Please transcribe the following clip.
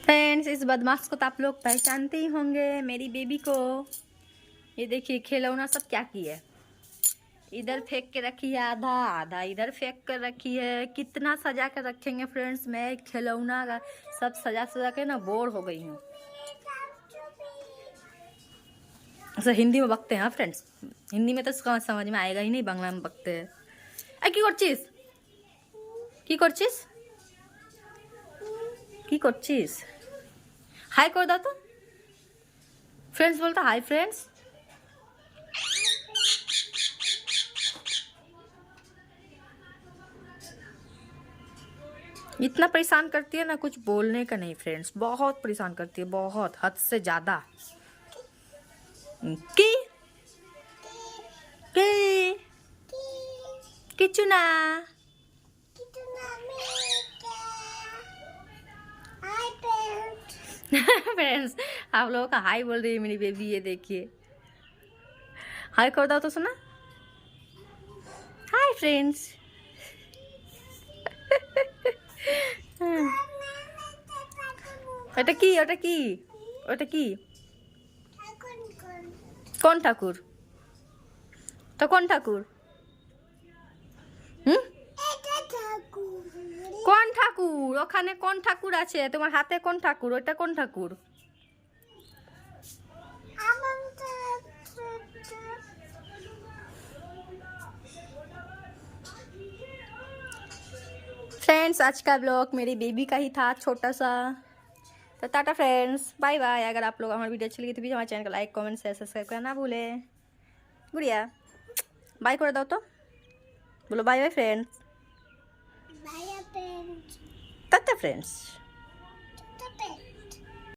Friends, इस बदमाश को तो आप लोग पहचानते ही होंगे, मेरी बेबी को। ये देखिए खिलौना सब क्या की है, इधर फेंक के रखी है, आधा आधा इधर फेंक कर रखी है। कितना सजा कर रखेंगे फ्रेंड्स, मैं खिलौना का सब सजा सजा के ना बोर हो गई हूँ। अच्छा हिंदी में बकते हैं फ्रेंड्स, हिंदी में तो समझ में आएगा ही नहीं, बांग्ला में बकते हैं। কি করছিস কি করছিস কি করছিস হাই করে দাও তো फ्रेंड्स, बोलता हाय फ्रेंड्स। इतना परेशान करती है ना, कुछ बोलने का नहीं फ्रेंड्स, बहुत परेशान करती है, बहुत हद से ज्यादा। की की किचु ना फ्रेंड्स, आप लोगों का हाय बोल रही है मेरी बेबी, ये देखिए हाय कर दो तो सुना, हाय फ्रेंड्स। ওটা কি ওটা কি ওটা কি কোন ঠাকুর তো কোন ঠাকুর হুম কোন ঠাকুর ওখানে কোন ঠাকুর আছে তোমার হাতে কোন ঠাকুর ওটা কোন ঠাকুর फ्रेंड्स, आज का ब्लॉग मेरी बेबी का ही था, छोटा सा। तो टाटा फ्रेंड्स, बाय बाय। अगर आप लोग हमारी वीडियो अच्छी लगी तो प्लीज़ हमारे चैनल को लाइक कमेंट शेयर सब्सक्राइब करना ना भूलें। गुड़िया बाय कर दो तो, बोलो बाय बाय फ्रेंड्स, टाटा फ्रेंड्स।